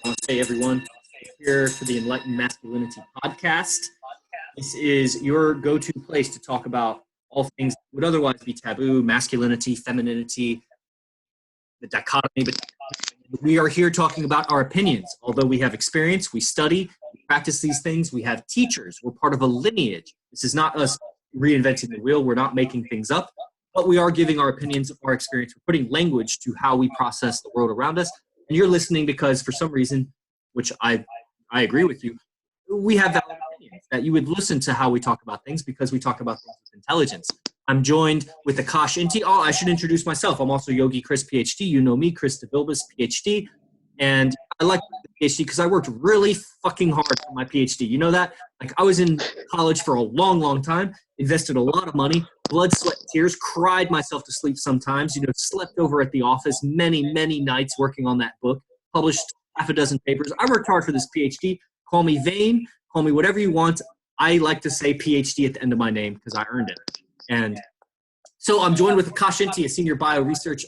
Namaste, everyone. Here for the Enlightened Masculinity podcast. This is your go-to place to talk about all things that would otherwise be taboo: masculinity, femininity, the dichotomy. But we are here talking about our opinions. Although we have experience, we study, we practice these things, we have teachers, we're part of a lineage. This is not us reinventing the wheel. We're not making things up, but we are giving our opinions, our experience. We're putting language to how we process the world around us. And you're listening because for some reason, which I agree with you, we have valid opinions, that you would listen to how we talk about things because we talk about things with intelligence. I'm joined with Akash Inti. Oh, I should introduce myself. I'm also Yogi Chris, PhD. You know me, Chris DeVilbus, PhD. And I like the PhD because I worked really fucking hard for my PhD. You know that? Like, I was in college for a long, long time, invested a lot of money, blood, sweat, tears, cried myself to sleep sometimes, slept over at the office many, many nights working on that book, published half a dozen papers. I worked hard for this PhD. Call me vain, call me whatever you want. I like to say PhD at the end of my name because I earned it. And so I'm joined with Akash Inti, a senior bioresearch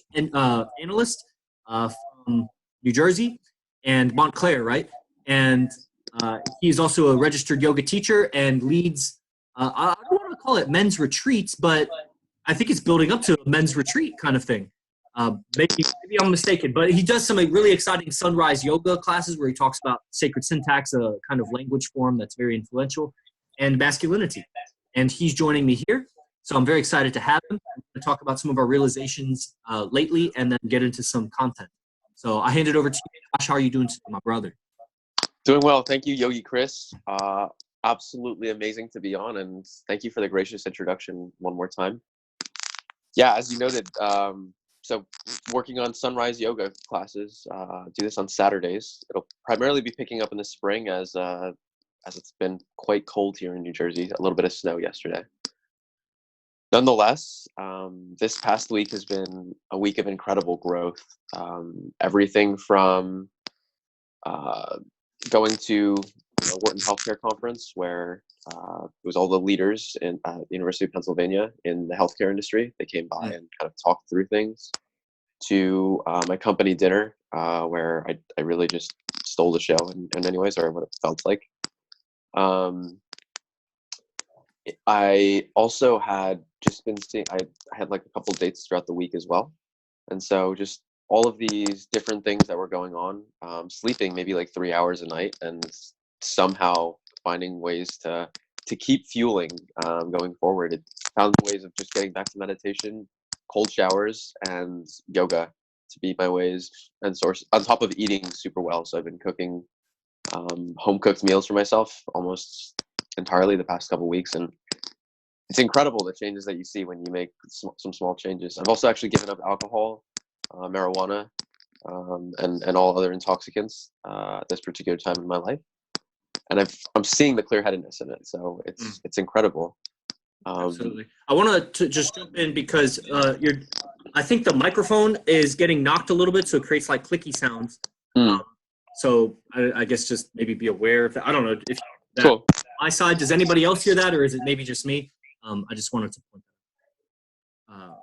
analyst from New Jersey and Montclair, right? And he's also a registered yoga teacher and leads, I don't want to call it men's retreats, but I think it's building up to a men's retreat kind of thing. Maybe I'm mistaken, but he does some really exciting sunrise yoga classes where he talks about sacred syntax, a kind of language form that's very influential, and masculinity. And he's joining me here. So I'm very excited to have him. I'm going to talk about some of our realizations lately and then get into some content. So I hand it over to you. Josh, how are you doing today, my brother? Doing well. Thank you, Yogi Chris. Absolutely amazing to be on, and thank you for the gracious introduction one more time. Yeah, as you noted, so working on sunrise yoga classes, do this on Saturdays. It'll primarily be picking up in the spring as it's been quite cold here in New Jersey, a little bit of snow yesterday. Nonetheless, this past week has been a week of incredible growth. Everything from going to Wharton Healthcare Conference, where it was all the leaders in the University of Pennsylvania in the healthcare industry. They came by and kind of talked through things, to my company dinner, where I really just stole the show in many ways, or what it felt like. I also had just been seeing, I had like a couple of dates throughout the week as well. And so just all of these different things that were going on, sleeping maybe like 3 hours a night and somehow finding ways to keep fueling going forward. It found ways of just getting back to meditation, cold showers, and yoga to be my ways and source, on top of eating super well. So I've been cooking home cooked meals for myself almost entirely the past couple of weeks, and it's incredible the changes that you see when you make some small changes. I've also actually given up alcohol, marijuana, and all other intoxicants at this particular time in my life, and I'm seeing the clear-headedness in it. So it's incredible. Absolutely. I want to just jump in because I think the microphone is getting knocked a little bit, so it creates like clicky sounds. So I guess just maybe be aware of that. I don't know if that's cool. My side. Does anybody else hear that, or is it maybe just me? I just wanted to point that out.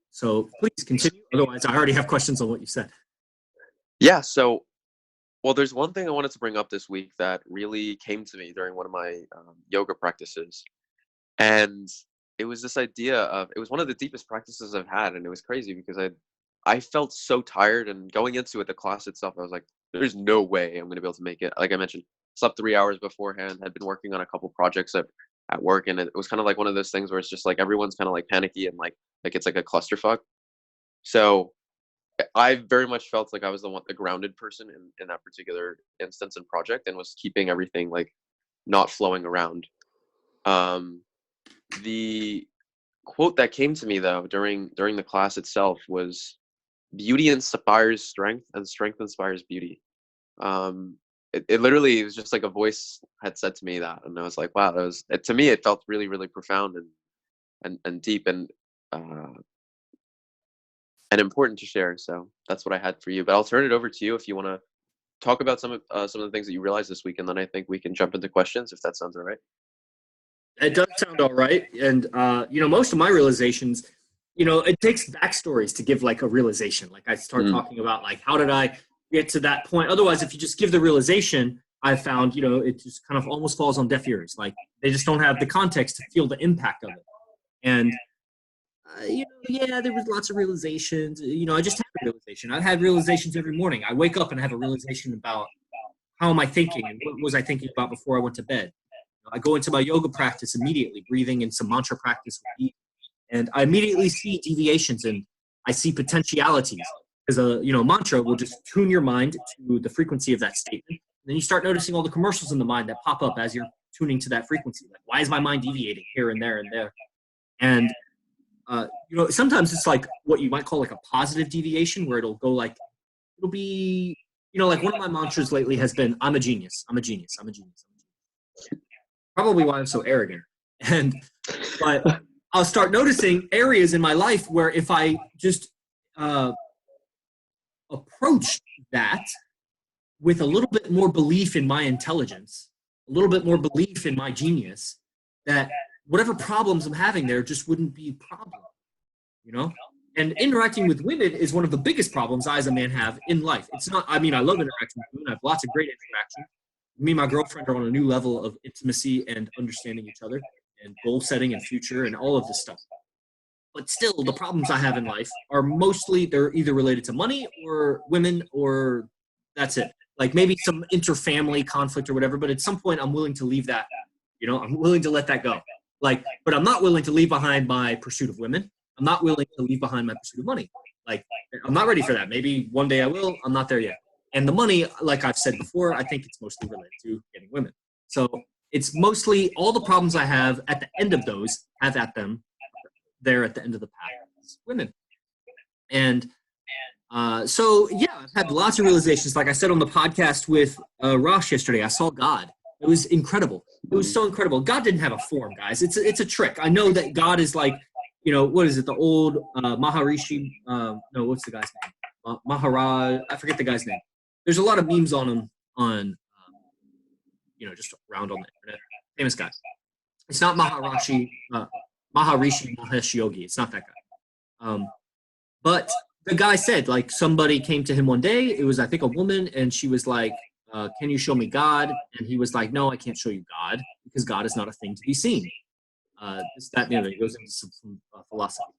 So please continue. Otherwise, I already have questions on what you said. Yeah. So, well, there's one thing I wanted to bring up this week that really came to me during one of my yoga practices. And it was this idea of, it was one of the deepest practices I've had. And it was crazy because I felt so tired, and going into it, the class itself, I was like, there's no way I'm going to be able to make it. Like I mentioned, slept 3 hours beforehand, had been working on a couple projects at work. And it was kind of like one of those things where it's just like, everyone's kind of like panicky and like it's like a clusterfuck. So I very much felt like I was the grounded person in that particular instance and project, and was keeping everything like not flowing around. The quote that came to me though during the class itself was, beauty inspires strength and strength inspires beauty. It literally was just like a voice had said to me that, and I was like, wow, to me it felt really, really profound and deep and important to share. So that's what I had for you, but I'll turn it over to you if you want to talk about some of the things that you realized this week, and then I think we can jump into questions if that sounds all right. It does sound all right. And, most of my realizations, it takes backstories to give like a realization. Like I start talking about like, how did I, get to that point. Otherwise, if you just give the realization, I've found, it just kind of almost falls on deaf ears. Like they just don't have the context to feel the impact of it. And, yeah, there was lots of realizations. I just had a realization. I've had realizations every morning. I wake up and have a realization about how am I thinking and what was I thinking about before I went to bed. I go into my yoga practice immediately, breathing and some mantra practice with me, and I immediately see deviations and I see potentialities. Because a mantra will just tune your mind to the frequency of that statement. And then you start noticing all the commercials in the mind that pop up as you're tuning to that frequency. Like, why is my mind deviating here and there and there? And sometimes it's like what you might call like a positive deviation, where it'll be, like one of my mantras lately has been, I'm a genius, I'm a genius, I'm a genius, I'm a genius. Probably why I'm so arrogant. But I'll start noticing areas in my life where if I just approach that with a little bit more belief in my intelligence, a little bit more belief in my genius, that whatever problems I'm having there just wouldn't be a problem, And interacting with women is one of the biggest problems I as a man have in life. It's not, I love interacting with women. I have lots of great interaction. Me and my girlfriend are on a new level of intimacy and understanding each other and goal setting and future and all of this stuff. But still, the problems I have in life are mostly, they're either related to money or women, or that's it. Like maybe some interfamily conflict or whatever, but at some point I'm willing to leave that, I'm willing to let that go. But I'm not willing to leave behind my pursuit of women. I'm not willing to leave behind my pursuit of money. I'm not ready for that. Maybe one day I will. I'm not there yet. And the money, like I've said before, I think it's mostly related to getting women. So it's mostly all the problems I have at the end of those have at them there at the end of the path is women. And so, yeah, I've had lots of realizations. Like I said on the podcast with Rosh yesterday, I saw God. It was incredible. It was so incredible. God didn't have a form, guys. It's a trick. I know that God is like, what is it? The old Maharishi? No, what's the guy's name? Maharaj. I forget the guy's name. There's a lot of memes on him just around on the internet. Famous guy. It's not Maharishi Mahesh Yogi. It's not that guy. But the guy said, like, somebody came to him one day. It was, I think, a woman, and she was like, can you show me God? And he was like, no, I can't show you God because God is not a thing to be seen. He goes into some philosophy.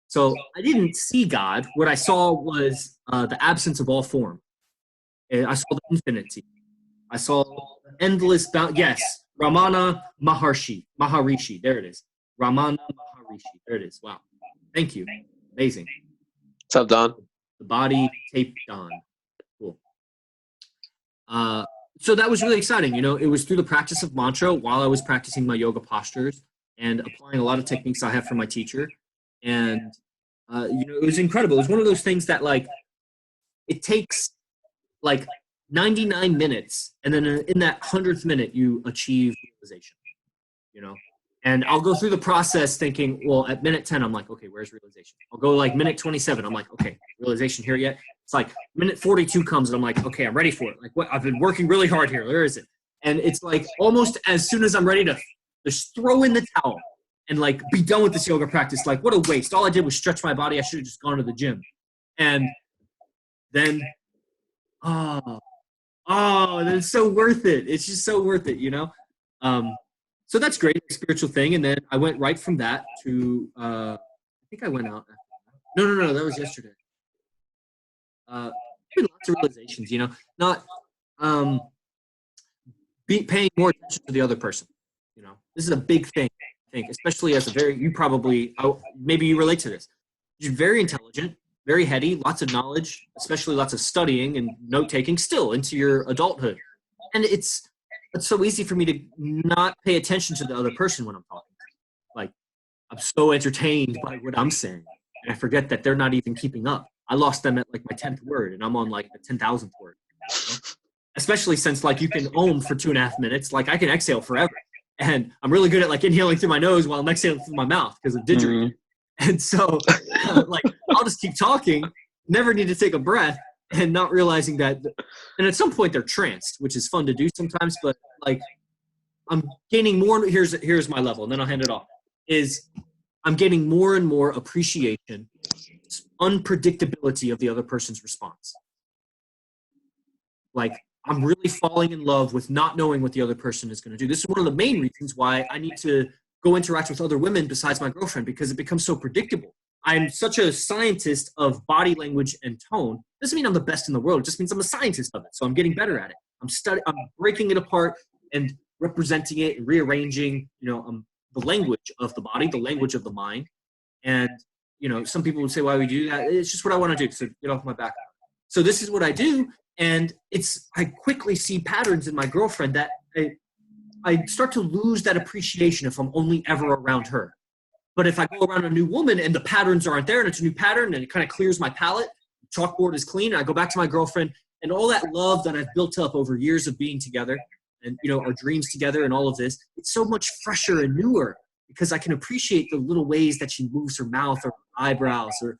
So I didn't see God. What I saw was the absence of all form. I saw the infinity. I saw the endless bound. Yes, Ramana Maharishi. There it is. Ramana Maharishi. There it is. Wow. Thank you. Amazing. What's up, Don? The body taped on. Cool. So that was really exciting. It was through the practice of mantra while I was practicing my yoga postures and applying a lot of techniques I have from my teacher. And, it was incredible. It was one of those things that, like, it takes, 99 minutes, and then in that 100th minute, you achieve realization, And I'll go through the process thinking, well, at minute 10, I'm like, okay, where's realization? I'll go minute 27. I'm like, okay, realization here yet? It's like minute 42 comes, and I'm like, okay, I'm ready for it. Like, what? I've been working really hard here. Where is it? And it's like almost as soon as I'm ready to just throw in the towel and be done with this yoga practice. Like, what a waste. All I did was stretch my body. I should have just gone to the gym. And then, that's so worth it. It's just so worth it, So that's great, spiritual thing. And then I went right from that to, I think I went out. No, that was yesterday. Lots of realizations, not paying more attention to the other person. This is a big thing, I think, especially as maybe you relate to this. You're very intelligent, very heady, lots of knowledge, especially lots of studying and note-taking still into your adulthood. And it's so easy for me to not pay attention to the other person when I'm talking. Like, I'm so entertained by what I'm saying, and I forget that they're not even keeping up. I lost them at my 10th word, and I'm on the 10,000th word. Especially since you can ohm for 2.5 minutes. I can exhale forever. And I'm really good at inhaling through my nose while I'm exhaling through my mouth because of didgeridoo. Mm-hmm. And so I'll just keep talking, never need to take a breath, and not realizing that. And at some point they're tranced, which is fun to do sometimes, but I'm gaining more. Here's my level, and then I'll hand it off. I'm getting more and more appreciation, unpredictability of the other person's response. Like, I'm really falling in love with not knowing what the other person is going to do. This is one of the main reasons why I need to go interact with other women besides my girlfriend, because it becomes so predictable. I'm such a scientist of body language and tone. Doesn't mean I'm the best in the world. It just means I'm a scientist of it. So I'm getting better at it. I'm breaking it apart and representing it and rearranging, the language of the body, the language of the mind. And, some people would say, why we do that? It's just what I want to do. So get off my back. So this is what I do. And I quickly see patterns in my girlfriend that I start to lose that appreciation if I'm only ever around her. But if I go around a new woman and the patterns aren't there and it's a new pattern and it kind of clears my palette, chalkboard is clean, and I go back to my girlfriend and all that love that I've built up over years of being together and, our dreams together and all of this, it's so much fresher and newer because I can appreciate the little ways that she moves her mouth or her eyebrows or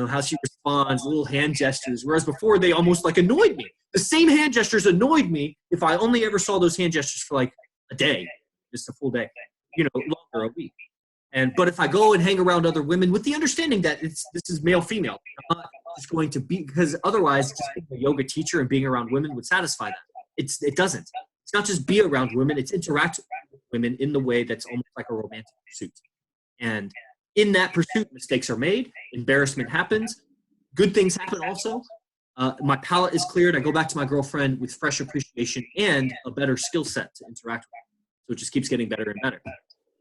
how she responds, little hand gestures. Whereas before they almost like annoyed me. The same hand gestures annoyed me if I only ever saw those hand gestures for like a day, just a full day, longer, a week. But if I go and hang around other women with the understanding that this is male female, I'm not just going to be, because otherwise just being a yoga teacher and being around women would satisfy that. It doesn't. It's not just be around women, it's interact with women in the way that's almost like a romantic pursuit. And in that pursuit, mistakes are made, embarrassment happens, good things happen also. My palette is cleared. I go back to my girlfriend with fresh appreciation and a better skill set to interact with. So it just keeps getting better and better.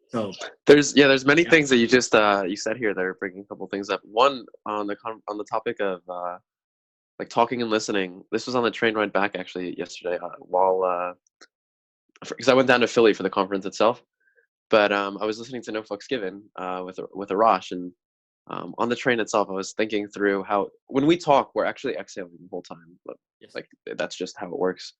So there's many things that you just you said here that are bringing a couple things up. One on the topic of like talking and listening. This was on the train ride back actually yesterday because I went down to Philly for the conference itself. But I was listening to No Fucks Given with Arash, and on the train itself, I was thinking through how when we talk, we're actually exhaling the whole time. But like that's just how it works.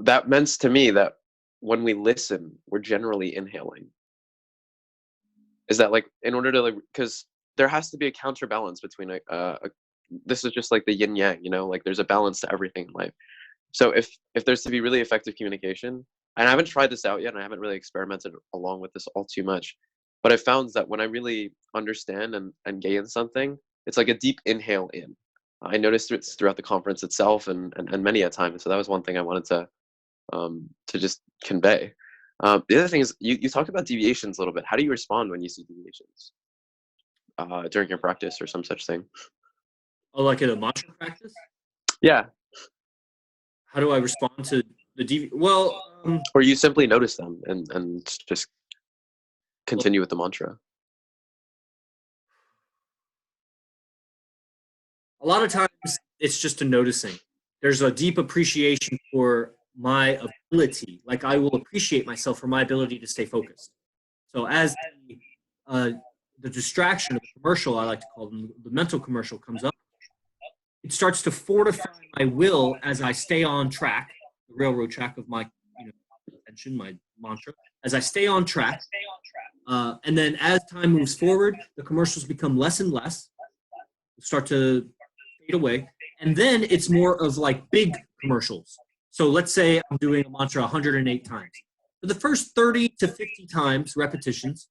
That meant to me that when we listen, we're generally inhaling. Is that like in order to because there has to be a counterbalance between this is just like the yin yang, like there's a balance to everything in life. So if there's to be really effective communication, and I haven't tried this out yet, and I haven't really experimented along with this all too much, but I found that when I really understand and gain something, it's like a deep inhale in. I noticed it throughout the conference itself and many a time. So that was one thing I wanted to just convey. The other thing is you talked about deviations a little bit. How do you respond when you see deviations during your practice or some such thing? Oh, like in a mantra practice? Yeah. How do I respond to the or you simply notice them and just continue with the mantra? A lot of times it's just a noticing. There's a deep appreciation for my ability. Like I will appreciate myself for my ability to stay focused. So as the distraction of the commercial, I like to call them, the mental commercial comes up, it starts to fortify my will as I stay on track, the railroad track of my attention, my mantra, as I stay on track. And then as time moves forward, the commercials become less and less, start to fade away. And then it's more of like big commercials. So let's say I'm doing a mantra 108 times. For the first 30 to 50 times, repetitions,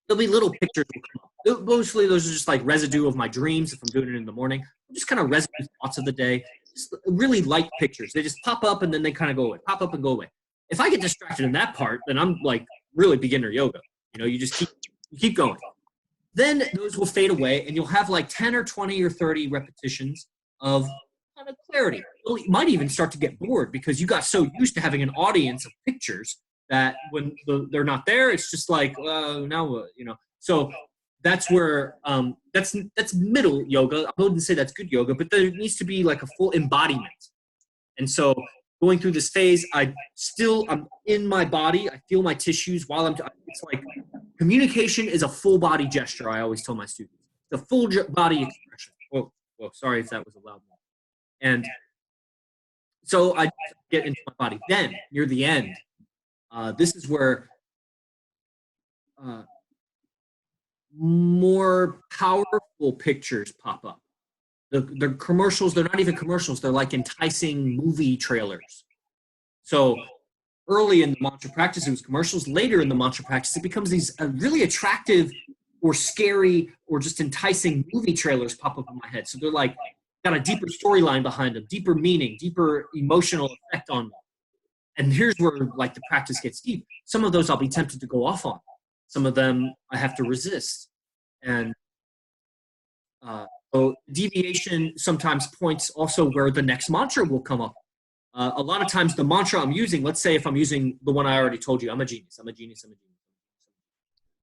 there'll be little pictures will come up. Mostly those are just like residue of my dreams if I'm doing it in the morning. Just kind of residue thoughts of the day. Just really light pictures. They just pop up and then they kind of go away. Pop up and go away. If I get distracted in that part, then I'm like really beginner yoga. You just keep going. Then those will fade away and you'll have like 10 or 20 or 30 repetitions of kind of clarity. You might even start to get bored because you got so used to having an audience of pictures that when they're not there, it's just like, So that's where, that's middle yoga. I wouldn't say that's good yoga, but there needs to be like a full embodiment. And so going through this phase, I'm in my body. I feel my tissues while it's like communication is a full body gesture. I always tell my students, the full body expression. Whoa, sorry if that was a loud one. And so I get into my body. Then near the end, this is where more powerful pictures pop up. The commercials, they're not even commercials. They're like enticing movie trailers. So early in the mantra practice, it was commercials. Later in the mantra practice, it becomes these really attractive or scary or just enticing movie trailers pop up in my head. So they're like, got a deeper storyline behind them, deeper meaning, deeper emotional effect on them. And here's where like the practice gets deep. Some of those I'll be tempted to go off on. Some of them I have to resist. And so deviation sometimes points also where the next mantra will come up. A lot of times the mantra I'm using, let's say if I'm using the one I already told you, I'm a genius, I'm a genius, I'm a genius.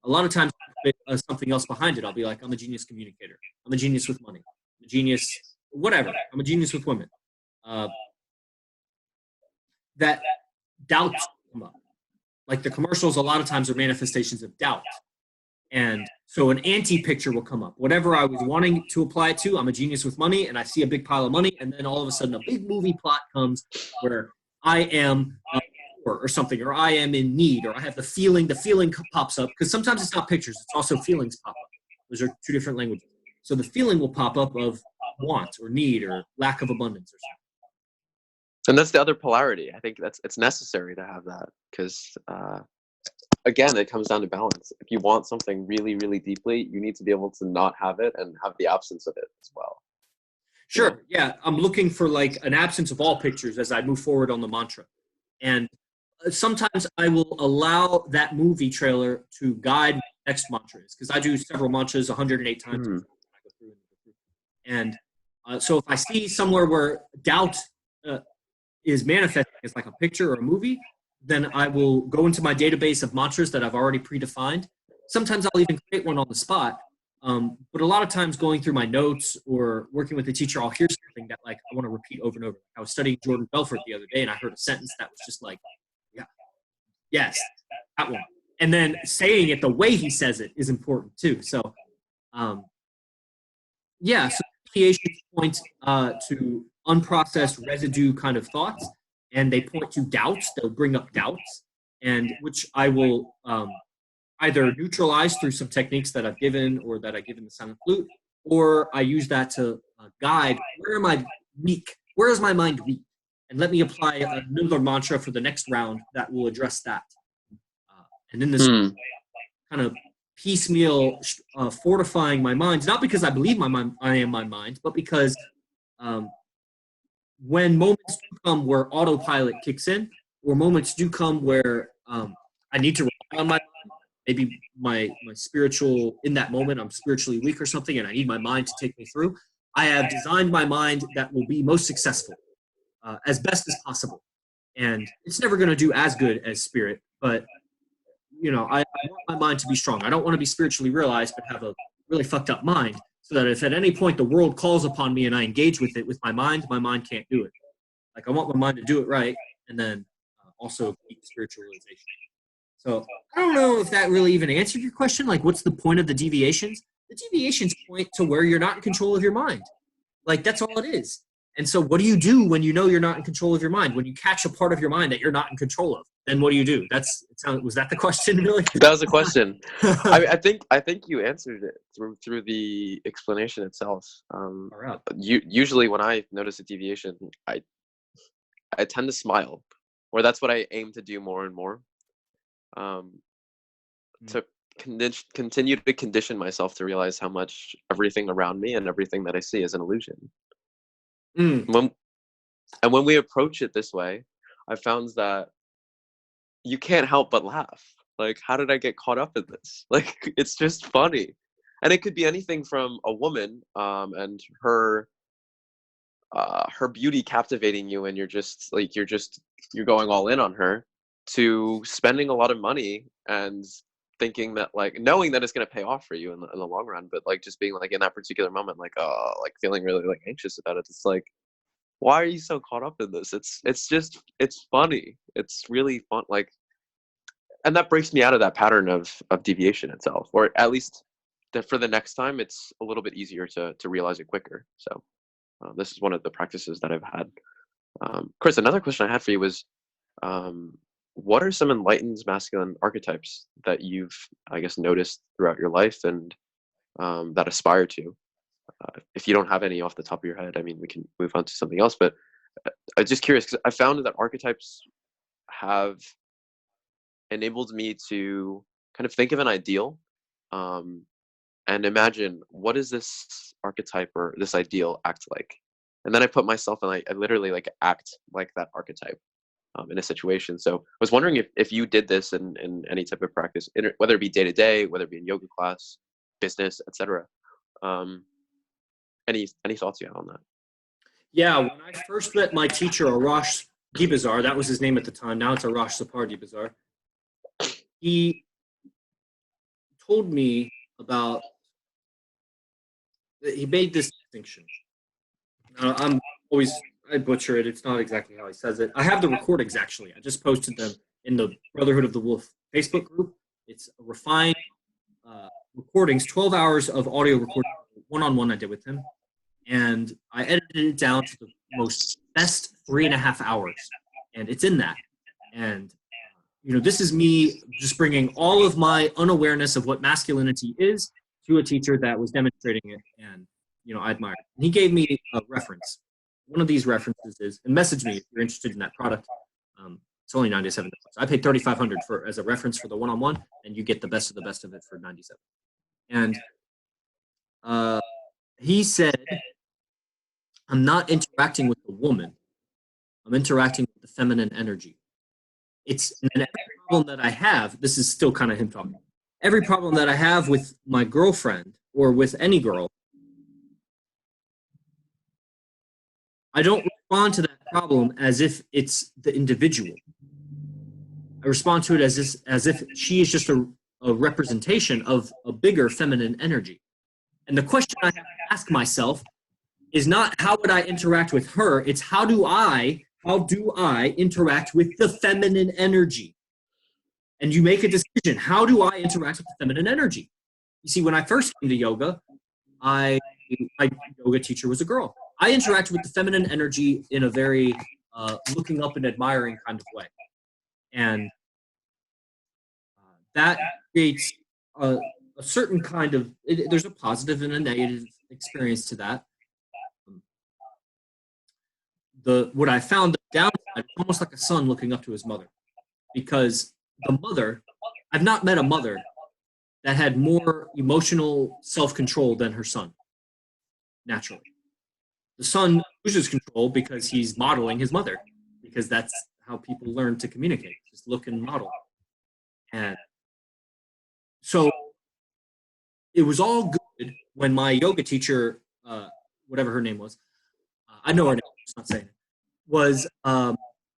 A lot of times I'll put something else behind it. I'll be like, I'm a genius communicator. I'm a genius with money. I'm a genius, whatever. I'm a genius with women. That doubts come up. Like the commercials, a lot of times are manifestations of doubt. And so an anti-picture will come up. Whatever I was wanting to apply it to, I'm a genius with money, and I see a big pile of money, and then all of a sudden a big movie plot comes where I am poor or something, or I am in need, or I have the feeling pops up, because sometimes it's not pictures, it's also feelings pop up. Those are two different languages. So the feeling will pop up of want or need or lack of abundance or something. And that's the other polarity. I think it's necessary to have that, because again, it comes down to balance. If you want something really, really deeply, you need to be able to not have it and have the absence of it as well. Sure. Yeah. I'm looking for like an absence of all pictures as I move forward on the mantra. And sometimes I will allow that movie trailer to guide my next mantras, because I do several mantras 108 times. And so if I see somewhere where doubt is manifesting as like a picture or a movie, then I will go into my database of mantras that I've already predefined. Sometimes I'll even create one on the spot. But a lot of times going through my notes or working with the teacher, I'll hear something that like I want to repeat over and over. I was studying Jordan Belfort the other day, and I heard a sentence that was just like, yeah, yes, that one. And then saying it the way he says it is important too. So, yeah, so deviations point to unprocessed residue kind of thoughts, and they point to doubts. They'll bring up doubts, and which I will either neutralize through some techniques that I've given or that I give in the silent flute, or I use that to guide where am I weak? Where is my mind weak? And let me apply another mantra for the next round that will address that. And in this kind of piecemeal fortifying my mind, not because I believe I am my mind, but because when moments do come where autopilot kicks in, or moments do come where I need to rely on my mind, maybe my spiritual, in that moment, I'm spiritually weak or something, and I need my mind to take me through, I have designed my mind that will be most successful as best as possible. And it's never going to do as good as spirit, but I want my mind to be strong. I don't want to be spiritually realized, but have a really fucked up mind, so that if at any point the world calls upon me and I engage with it with my mind can't do it. Like I want my mind to do it right, and then also keep spiritual realization. So I don't know if that really even answered your question. Like, what's the point of the deviations? The deviations point to where you're not in control of your mind. Like, that's all it is. And so what do you do when you know you're not in control of your mind? When you catch a part of your mind that you're not in control of, then what do you do? Was that the question, really? That was a question. I think you answered it through the explanation itself. Usually when I notice a deviation, I tend to smile, or that's what I aim to do more and more. To continue to condition myself to realize how much everything around me and everything that I see is an illusion. When we approach it this way, I found that you can't help but laugh. Like, how did I get caught up in this? Like, it's just funny. And it could be anything from a woman and her beauty captivating you, and you're going all in on her, to spending a lot of money and thinking that, like, knowing that it's going to pay off for you in the long run, but like just being like in that particular moment, like feeling really like anxious about it. It's like, why are you so caught up in this? It's funny. It's really fun. Like, and that breaks me out of that pattern of deviation itself, or at least for the next time, it's a little bit easier to realize it quicker. So this is one of the practices that I've had. Chris, another question I had for you was, what are some enlightened masculine archetypes that you've, I guess, noticed throughout your life and that aspire to? If you don't have any off the top of your head, I mean, we can move on to something else. But I'm just curious, because I found that archetypes have enabled me to kind of think of an ideal and imagine, what does this archetype or this ideal act like? And then I put myself in, I literally like act like that archetype in a situation. So I was wondering if you did this in any type of practice, whether it be day to day, whether it be in yoga class, business, etc. Um, any thoughts you have on that? Yeah, when I first met my teacher, Arash Dibazar, that was his name at the time. Now it's Arash Sapar Dibazar. He told me about, he made this distinction. I'm always, I butcher it. It's not exactly how he says it. I have the recordings, actually. I just posted them in the Brotherhood of the Wolf Facebook group. It's a refined recordings, 12 hours of audio recording, one-on-one I did with him. And I edited it down to the most best 3.5 hours. And it's in that. And, this is me just bringing all of my unawareness of what masculinity is to a teacher that was demonstrating it. And, I admire it. And he gave me a reference. One of these references is, and message me if you're interested in that product. It's only $97. I paid $3,500 for as a reference for the one-on-one, and you get the best of it for $97. And he said, I'm not interacting with the woman. I'm interacting with the feminine energy. And every problem that I have, this is still kind of him talking. Every problem that I have with my girlfriend or with any girl, I don't respond to that problem as if it's the individual. I respond to it as if she is just a representation of a bigger feminine energy. And the question I have to ask myself is not how would I interact with her, it's how do I interact with the feminine energy? And you make a decision, how do I interact with the feminine energy? You see, when I first came to yoga, my yoga teacher was a girl. I interacted with the feminine energy in a very looking up and admiring kind of way. And that creates a certain kind of, there's a positive and a negative experience to that. What I found, the downside, almost like a son looking up to his mother, because the mother, I've not met a mother that had more emotional self-control than her son, naturally. The son loses control because he's modeling his mother, because that's how people learn to communicate, just look and model. And so it was all good when my yoga teacher, whatever her name was, I know her name, I'm just not saying it, was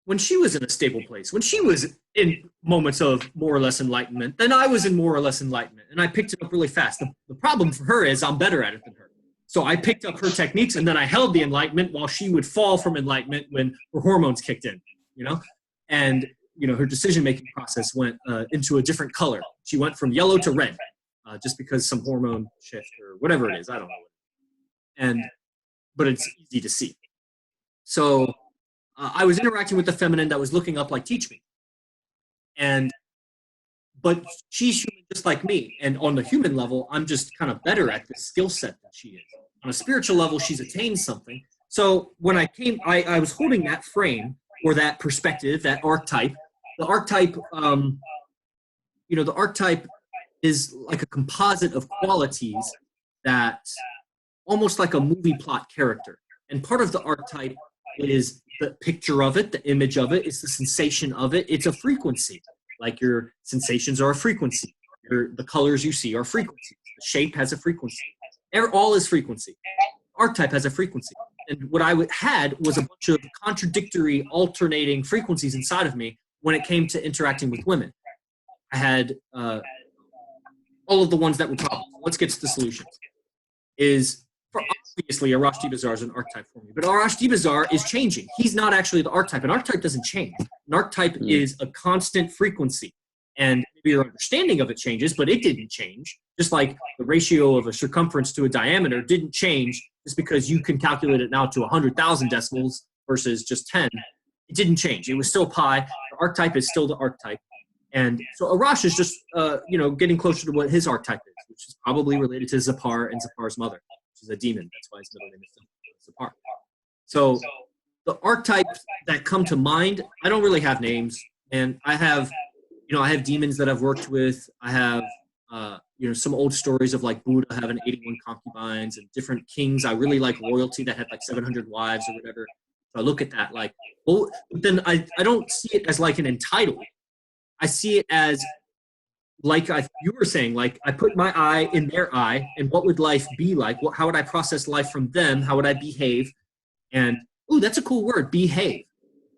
when she was in a stable place, when she was in moments of more or less enlightenment, then I was in more or less enlightenment, and I picked it up really fast. The problem for her is I'm better at it than her. So I picked up her techniques, and then I held the enlightenment while she would fall from enlightenment when her hormones kicked in, and her decision-making process went into a different color. She went from yellow to red, just because some hormone shift or whatever it is. I don't know. But it's easy to see. So I was interacting with the feminine that was looking up like, teach me. But she's human just like me. And on the human level, I'm just kind of better at this skill set than she is. On a spiritual level, she's attained something. So when I came, I was holding that frame or that perspective, that archetype. The archetype, the archetype is like a composite of qualities that almost like a movie plot character. And part of the archetype is the picture of it, the image of it, it's the sensation of it, it's a frequency. Like your sensations are a frequency. The colors you see are frequencies. The shape has a frequency. All is frequency. Archetype has a frequency. And what I had was a bunch of contradictory, alternating frequencies inside of me when it came to interacting with women. I had all of the ones that were problems. Let's get to the solutions. Obviously, Arash Dibazar is an archetype for me, but Arash Dibazar is changing. He's not actually the archetype. An archetype doesn't change. An archetype is a constant frequency. And maybe your understanding of it changes, but it didn't change. Just like the ratio of a circumference to a diameter didn't change just because you can calculate it now to 100,000 decimals versus just 10. It didn't change. It was still pi. The archetype is still the archetype. And so Arash is just, getting closer to what his archetype is, which is probably related to Zapar and Zapar's mother, which is a demon. That's why his middle name is Zapar. So the archetypes that come to mind, I don't really have names. And I have demons that I've worked with. I have some old stories of like Buddha having 81 concubines and different kings. I really like royalty that had like 700 wives or whatever. So I look at that like, well, but then I don't see it as like an entitled. I see it as like you were saying, like I put my eye in their eye, and what would life be like? How would I process life from them? How would I behave? And that's a cool word, behave.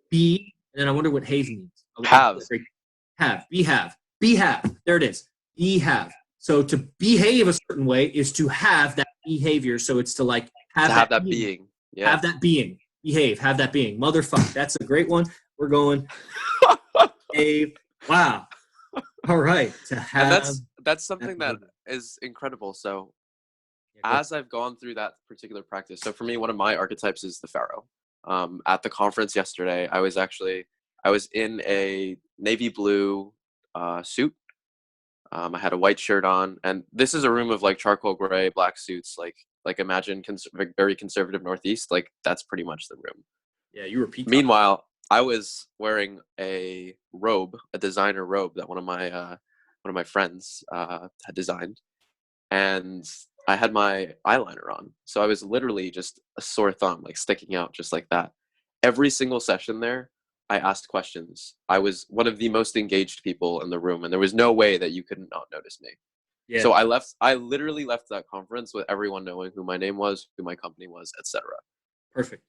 Be, and then I wonder what have means. Have. Be have. There it is. Be have. So to behave a certain way is to have that behavior. So it's to like have that being. Yeah. Have that being. Behave. Have that being. Motherfuck. That's a great one. We're going. Wow. All right. To have. And that's something that is incredible. So as I've gone through that particular practice, so for me, one of my archetypes is the Pharaoh. At the conference yesterday, I was in a navy blue suit. I had a white shirt on, and this is a room of like charcoal gray, black suits, like imagine very conservative Northeast. Like that's pretty much the room. Yeah, you were peacock. Meanwhile, I was wearing a designer robe that one of my friends had designed, and I had my eyeliner on. So I was literally just a sore thumb, like sticking out just like that. Every single session there, I asked questions. I was one of the most engaged people in the room, and there was no way that you could not notice me. Yeah. So I literally left that conference with everyone knowing who my name was, who my company was, etc. Perfect.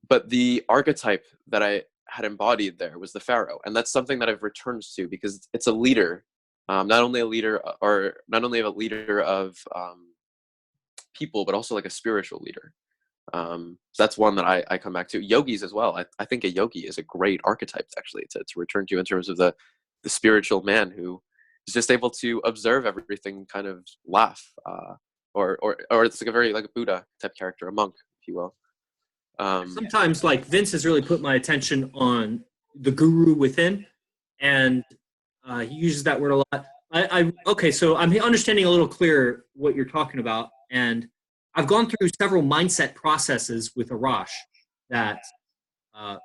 But the archetype that I had embodied there was the Pharaoh. And that's something that I've returned to because it's a leader, not only a leader of people, but also like a spiritual leader. So that's one that I come back to. Yogis as well. I think a yogi is a great archetype actually to return to in terms of the spiritual man who is just able to observe everything, kind of laugh, or it's like a very like a Buddha type character, a monk, if you will. Sometimes like Vince has really put my attention on the guru within, and he uses that word a lot. Okay, so I'm understanding a little clearer what you're talking about, and I've gone through several mindset processes with Arash that I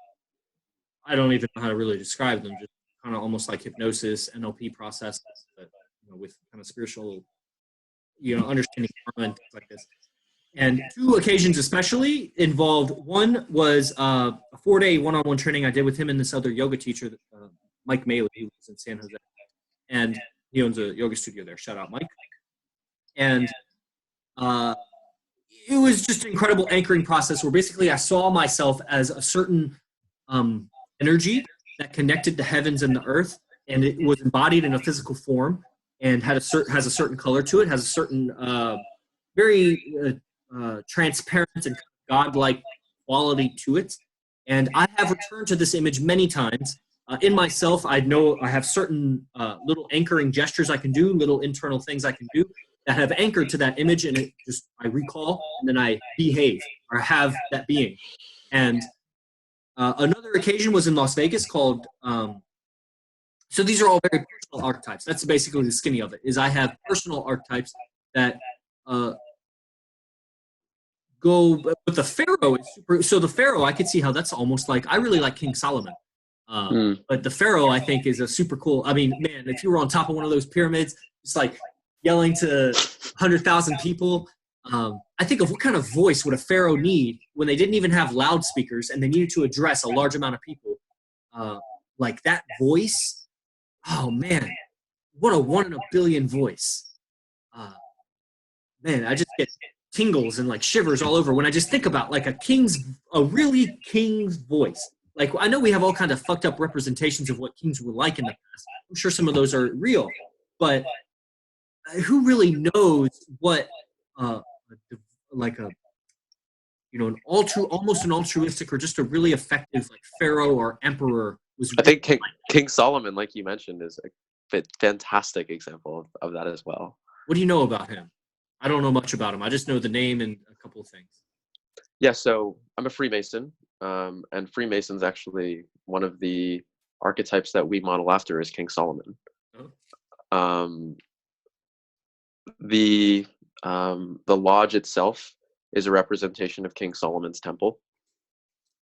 don't even know how to really describe them. Just kind of almost like hypnosis, NLP processes, but with kind of spiritual, understanding karma and things like this. And two occasions especially involved. One was a 4-day one-on-one training I did with him and this other yoga teacher, Mike Maley, who was in San Jose, and he owns a yoga studio there. Shout out, Mike. And it was just an incredible anchoring process where basically I saw myself as a certain energy that connected the heavens and the earth, and it was embodied in a physical form and has a certain color to it, has a certain very transparent and godlike quality to it. And I have returned to this image many times. In myself, I know I have certain little anchoring gestures I can do, little internal things I can do that have anchored to that image, and I recall, and then I behave or have that being. And another occasion was in Las Vegas called, so these are all very personal archetypes. That's basically the skinny of it, is I have personal archetypes that go, but the Pharaoh is super, so the Pharaoh, I could see how that's almost like, I really like King Solomon. But the Pharaoh, I think, is a super cool, I mean, man, if you were on top of one of those pyramids, just like yelling to 100,000 people, I think of what kind of voice would a Pharaoh need when they didn't even have loudspeakers and they needed to address a large amount of people. Like that voice, oh man, what a 1 in a billion voice. Man, I just get tingles and like shivers all over when I just think about like a really king's voice. Like I know we have all kinds of fucked up representations of what kings were like in the past. I'm sure some of those are real, but who really knows what like a almost an altruistic or just a really effective like pharaoh or emperor was. I think King Solomon, like you mentioned, is a fantastic example of that as well. What do you know about him? I don't know much about him. I just know the name and a couple of things. Yeah, so I'm a Freemason, and Freemason's actually one of the archetypes that we model after is King Solomon. Oh. The lodge itself is a representation of King Solomon's temple,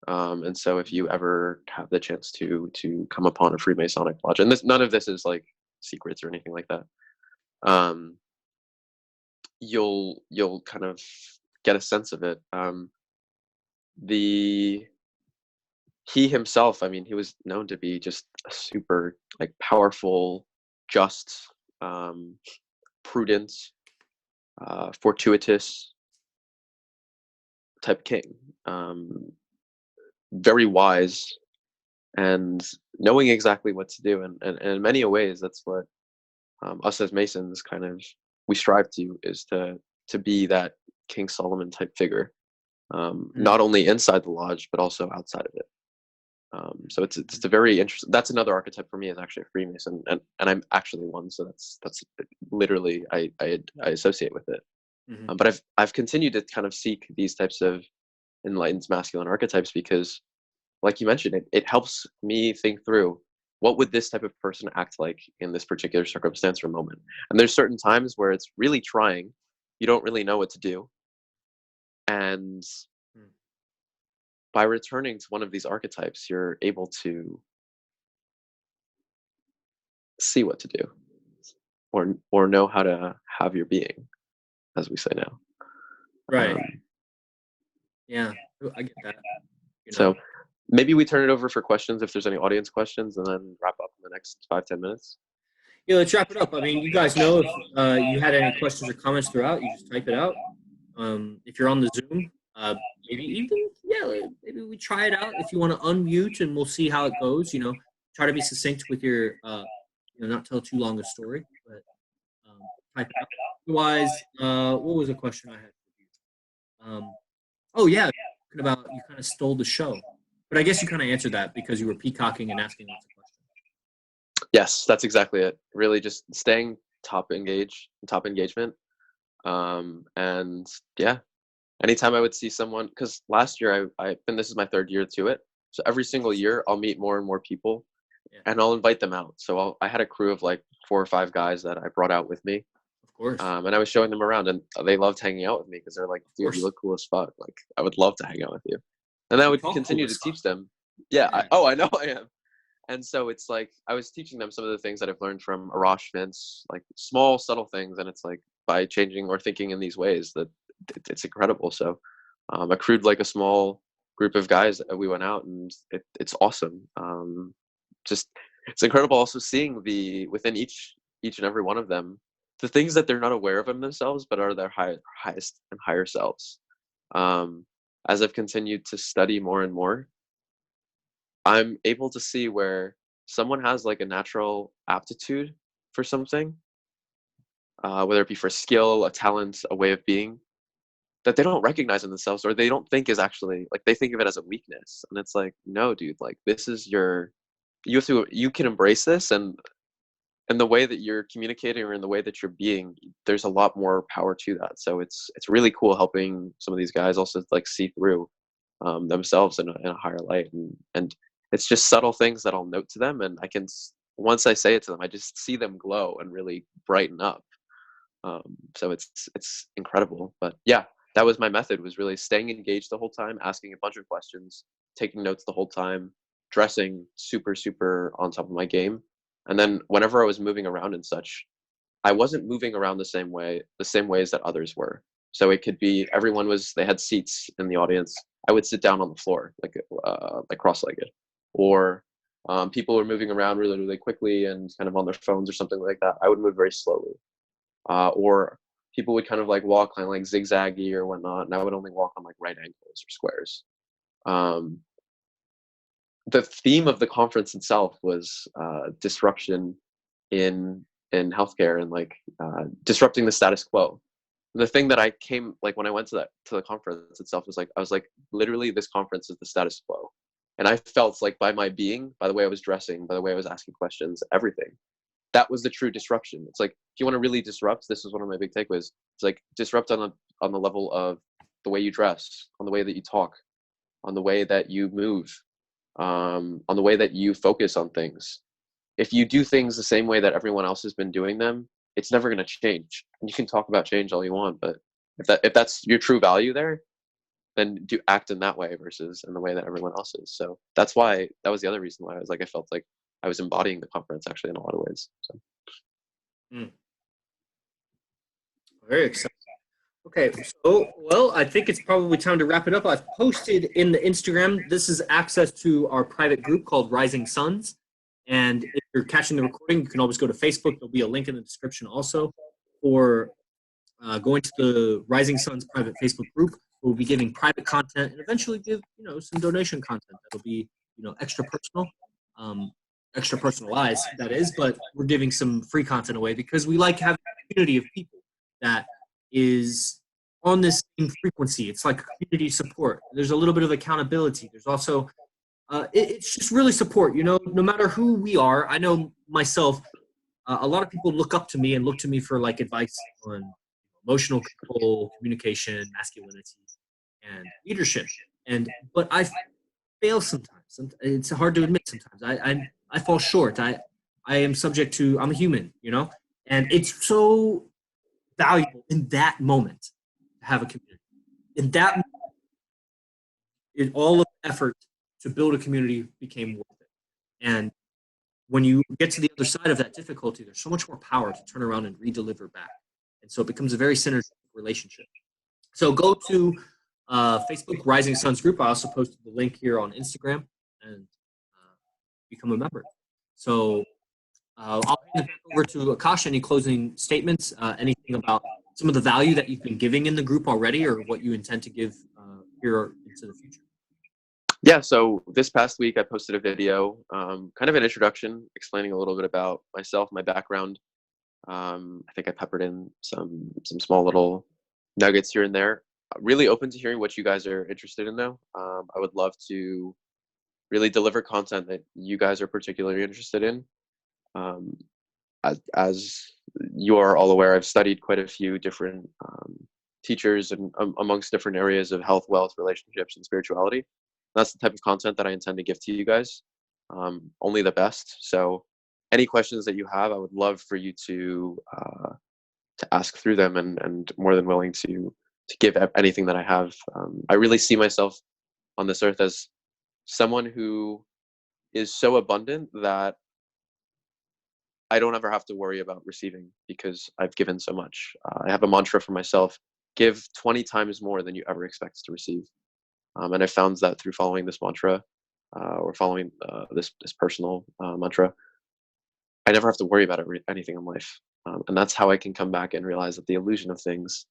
and so if you ever have the chance to come upon a Freemasonic lodge, and none of this is like secrets or anything like that, you'll kind of get a sense of it. The He himself, I mean, he was known to be just a super like powerful, just, um, prudent, fortuitous type king. Very wise and knowing exactly what to do, and in many ways, that's what us as Masons kind of we strive to is to be that King Solomon type figure, not only inside the lodge but also outside of it. So it's a very interesting. That's another archetype for me is actually a Freemason, and I'm actually one. So that's literally I associate with it. Mm-hmm. But I've continued to kind of seek these types of enlightened masculine archetypes because, like you mentioned, it helps me think through what would this type of person act like in this particular circumstance or moment. And there's certain times where it's really trying, you don't really know what to do, and by returning to one of these archetypes, you're able to see what to do, or know how to have your being, as we say now. Right. Um, Yeah. I get that. You know. so maybe we turn it over for questions if there's any audience questions, and then wrap up in the next 5-10 minutes. Yeah, let's wrap it up. I mean, you guys know if you had any questions or comments throughout, you just type it out. If you're on the Zoom, maybe we try it out. If you want to unmute, and we'll see how it goes. You know, try to be succinct with your, not tell too long a story, but type it out. Otherwise, what was a question I had for you? Oh yeah, talking about you kind of stole the show, but I guess you kind of answered that because you were peacocking and asking lots of questions. Yes, that's exactly it. Really, just staying top engagement, and yeah. Anytime I would see someone, because last year and this is my third year to it. So every single year I'll meet more and more people, and I'll invite them out. So I had a crew of like 4 or 5 guys that I brought out with me. Of course. And I was showing them around, and they loved hanging out with me because they're like, "Dude, you look cool as fuck. Like, I would love to hang out with you." And I would continue to teach them. Yeah. I know I am. And so it's like I was teaching them some of the things that I've learned from Arash Vince, like small, subtle things, and it's like by changing or thinking in these ways that it's incredible. So I crewed like a small group of guys. We went out, and it's awesome. Just it's incredible also seeing within each and every one of them the things that they're not aware of in themselves, but are their highest and higher selves. As I've continued to study more and more, I'm able to see where someone has like a natural aptitude for something, whether it be for skill, a talent, a way of being, that they don't recognize in themselves, or they don't think is actually like they think of it as a weakness. And it's like, no, dude, like this is you can embrace this, and the way that you're communicating or in the way that you're being, there's a lot more power to that. So it's really cool helping some of these guys also like see through themselves in a higher light, and it's just subtle things that I'll note to them, and once I say it to them, I just see them glow and really brighten up. So it's incredible. But yeah, that was my method, was really staying engaged the whole time, asking a bunch of questions, taking notes the whole time, dressing super super on top of my game. And then whenever I was moving around and such, I wasn't moving around the same ways that others were. So it could be they had seats in the audience. I would sit down on the floor, like cross-legged, or people were moving around really, really quickly and kind of on their phones or something like that. I would move very slowly, or people would kind of like walk kind of like zigzaggy or whatnot, and I would only walk on like right angles or squares. Um, the theme of the conference itself was disruption in healthcare, and like disrupting the status quo. The thing that I came like when I went to the conference itself was like I was like, literally, this conference is the status quo. And I felt like by my being, by the way I was dressing, by the way I was asking questions, everything, that was the true disruption. It's like if you want to really disrupt, this is one of my big takeaways. It's like disrupt on the level of the way you dress, on the way that you talk, on the way that you move, on the way that you focus on things. If you do things the same way that everyone else has been doing them, it's never going to change. And you can talk about change all you want, but if that's your true value there, then do act in that way versus in the way that everyone else is. So that was the other reason why I felt like I was embodying the conference actually in a lot of ways. So. Mm. Very exciting. Okay, so, well, I think it's probably time to wrap it up. I've posted in the Instagram, this is access to our private group called Rising Suns. And if you're catching the recording, you can always go to Facebook. There'll be a link in the description also for going to the Rising Suns private Facebook group. We'll be giving private content and eventually give, some donation content that'll be, extra personal, extra personalized, that is, but we're giving some free content away because we like having a community of people that is on this same frequency. It's like community support. There's a little bit of accountability. There's also, it's just really support, no matter who we are. I know myself, a lot of people look up to me and look to me for like advice on emotional control, communication, masculinity, and leadership. But I fail sometimes. It's hard to admit sometimes. I fall short. I am subject to, I'm a human, and it's so valuable in that moment to have a community. In that moment, all of the effort to build a community became worth it. And when you get to the other side of that difficulty, there's so much more power to turn around and re-deliver back. And so it becomes a very synergistic relationship. So go to Facebook Rising Suns group. I also posted the link here on Instagram and become a member. So I'll hand it back over to Akash. Any closing statements? Anything about some of the value that you've been giving in the group already, or what you intend to give here into the future? Yeah, so this past week I posted a video, kind of an introduction, explaining a little bit about myself, my background. I think I peppered in some small little nuggets here and there. Really open to hearing what you guys are interested in though. I would love to really deliver content that you guys are particularly interested in. As you are all aware, I've studied quite a few different teachers and amongst different areas of health, wealth, relationships, and spirituality. That's the type of content that I intend to give to you guys. Only the best. So any questions that you have, I would love for you to ask through them, and more than willing to give anything that I have. I really see myself on this earth as someone who is so abundant that I don't ever have to worry about receiving because I've given so much. I have a mantra for myself: give 20 times more than you ever expect to receive. And I found that through following this mantra, or following this personal mantra, I never have to worry about anything in life. And that's how I can come back and realize that the illusion of things,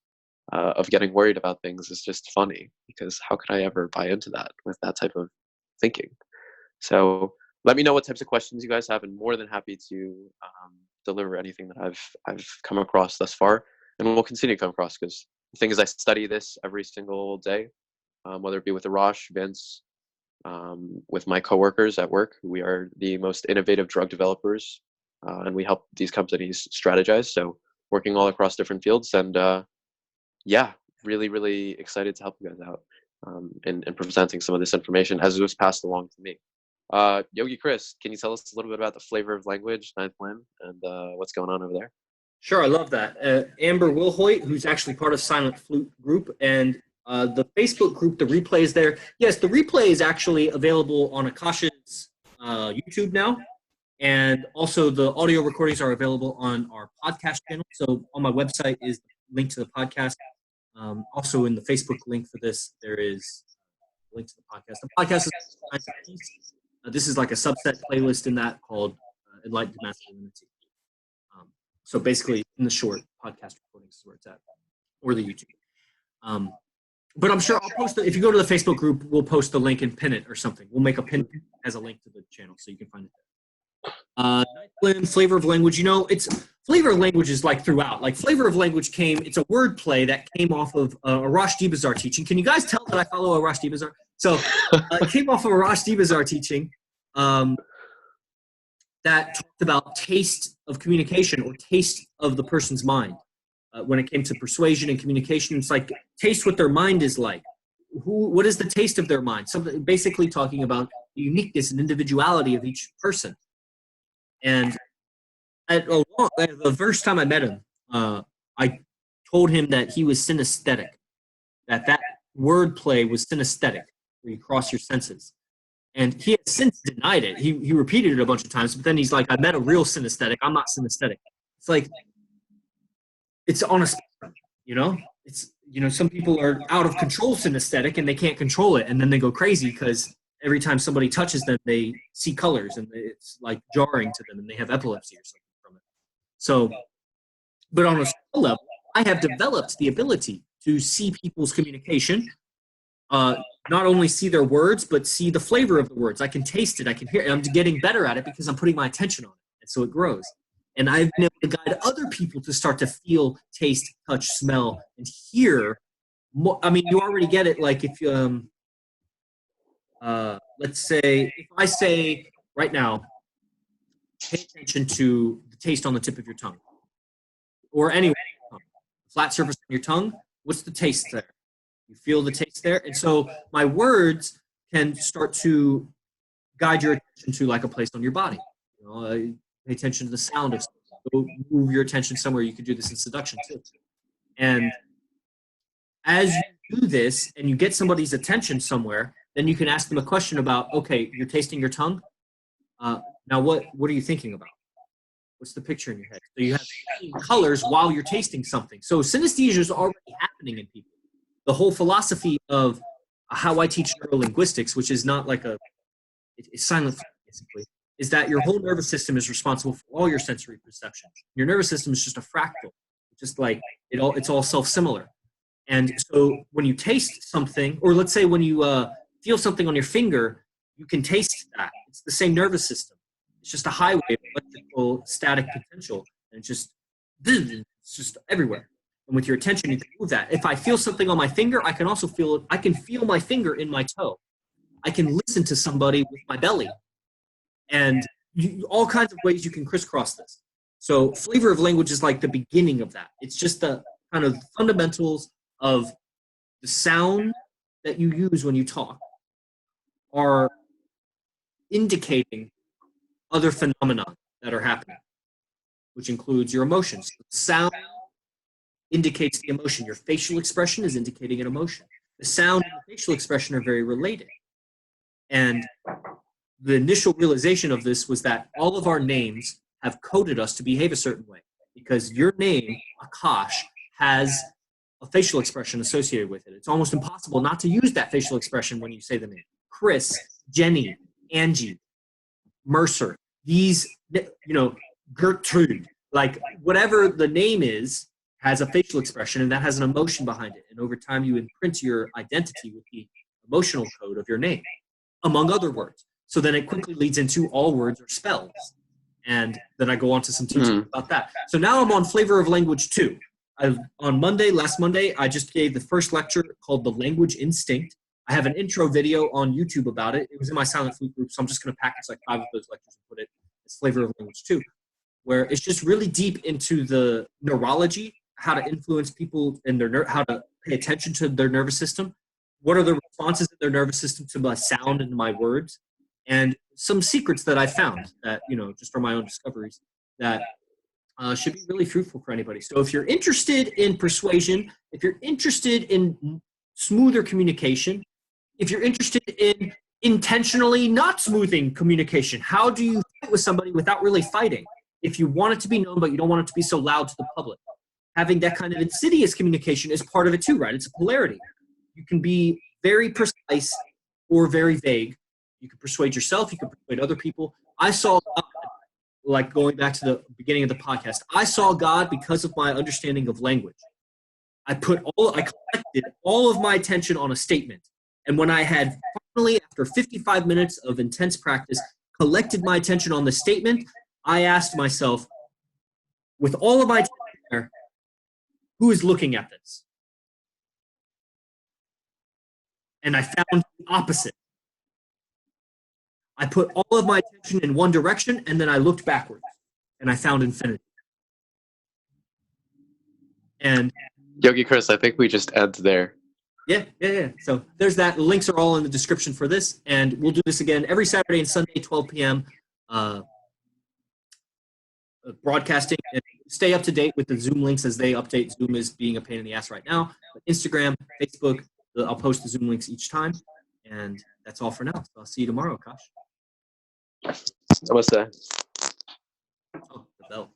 of getting worried about things, is just funny, because how could I ever buy into that with that type of thinking? So let me know what types of questions you guys have, and more than happy to deliver anything that I've come across thus far, and we'll continue to come across, because the thing is, I study this every single day, whether it be with Arash, Vince, with my coworkers at work. We are the most innovative drug developers, and we help these companies strategize. So working all across different fields, and yeah, really, really excited to help you guys out in presenting some of this information as it was passed along to me. Yogi Chris, can you tell us a little bit about the flavor of language, ninth plan, and what's going on over there? Sure, I love that. Amber Wilhoit, who's actually part of Silent Flute Group, and the Facebook group, the replay is there. Yes, the replay is actually available on Akash's YouTube now, and also the audio recordings are available on our podcast channel. So on my website is the link to the podcast. Also in the Facebook link for this, there is a link to the podcast. The podcast is this is like a subset playlist in that called Enlightened Masculinity. So basically, in the short, podcast recordings is where it's at, or the YouTube. But I'm sure I'll post it. If you go to the Facebook group, we'll post the link and pin it or something. We'll make a pin as a link to the channel so you can find it there. Ninth Blend, Flavor of Language. It's Flavor of Language is like throughout. Like Flavor of Language it's a word play that came off of Arash Dibazar teaching. Can you guys tell that I follow Arash Dibazar? So it came off of Arash Dibazar teaching that talked about taste of communication, or taste of the person's mind. When it came to persuasion and communication, it's like taste what their mind is like. What is the taste of their mind? Something basically talking about the uniqueness and individuality of each person. And the first time I met him, I told him that he was synesthetic, that word play was synesthetic, where you cross your senses. And he has since denied it. He repeated it a bunch of times, but then he's like, I met a real synesthetic. I'm not synesthetic. It's like, it's on a spectrum. It's, some people are out of control synesthetic and they can't control it. And then they go crazy because every time somebody touches them, they see colors and it's like jarring to them and they have epilepsy or something from it. So, but on a small level, I have developed the ability to see people's communication, not only see their words, but see the flavor of the words. I can taste it. I can hear it. I'm getting better at it because I'm putting my attention on it. And so it grows. And I've been able to guide other people to start to feel, taste, touch, smell, and hear. I mean, you already get it. Like if you, let's say, if I say right now, pay attention to the taste on the tip of your tongue, or anywhere, flat surface on your tongue. What's the taste there? You feel the taste there, and so my words can start to guide your attention to like a place on your body. Pay attention to the sound of something. Go move your attention somewhere. You could do this in seduction too. And as you do this and you get somebody's attention somewhere, then you can ask them a question about, okay, you're tasting your tongue. Now what are you thinking about? What's the picture in your head? So you have colors while you're tasting something. So synesthesia is already happening in people. The whole philosophy of how I teach neurolinguistics, which is not like it's silent basically, is that your whole nervous system is responsible for all your sensory perceptions. Your nervous system is just a fractal, just like it's all self-similar. And so when you taste something, or let's say when you feel something on your finger, you can taste that. It's the same nervous system. It's just a highway of electrical static potential. And it's just everywhere. And with your attention, you can move that. If I feel something on my finger, I can also feel it. I can feel my finger in my toe. I can listen to somebody with my belly. And all kinds of ways you can crisscross this. So flavor of language is like the beginning of that. It's just the kind of fundamentals of the sound that you use when you talk are indicating other phenomena that are happening, which includes your emotions. Sound indicates the emotion. Your facial expression is indicating an emotion. The sound and the facial expression are very related. And the initial realization of this was that all of our names have coded us to behave a certain way, because your name, Akash, has a facial expression associated with it. It's almost impossible not to use that facial expression when you say the name. Chris, Jenny, Angie, Mercer, these, Gertrude, like whatever the name is, has a facial expression, and that has an emotion behind it. And over time, you imprint your identity with the emotional code of your name, among other words. So then it quickly leads into all words are spells. And then I go on to some teaching about that. So now I'm on Flavor of Language 2. Last Monday, I just gave the first lecture called The Language Instinct. I have an intro video on YouTube about it. It was in my Silent Flute group, so I'm just going to package like 5 of those lectures and put it as Flavor of Language 2, where it's just really deep into the neurology, how to influence people and how to pay attention to their nervous system. What are the responses in their nervous system to my sound and my words? And some secrets that I found that, just from my own discoveries that should be really fruitful for anybody. So if you're interested in persuasion, if you're interested in smoother communication, if you're interested in intentionally not smoothing communication, how do you fight with somebody without really fighting? If you want it to be known, but you don't want it to be so loud to the public. Having that kind of insidious communication is part of it too, right? It's a polarity. You can be very precise or very vague. You can persuade yourself. You can persuade other people. I saw God, like going back to the beginning of the podcast, I saw God because of my understanding of language. I collected all of my attention on a statement. And when I had finally, after 55 minutes of intense practice, collected my attention on the statement, I asked myself, with all of my attention there, who is looking at this? And I found the opposite. I put all of my attention in one direction, and then I looked backwards, and I found infinity. And Yogi Chris, I think we just end there. Yeah. So there's that. The links are all in the description for this, and we'll do this again every Saturday and Sunday, 12 p.m. Broadcasting, and stay up to date with the Zoom links as they update. Zoom is being a pain in the ass right now. But Instagram, Facebook, I'll post the Zoom links each time, and that's all for now. So I'll see you tomorrow, Akash. Namaste. Oh, the bell.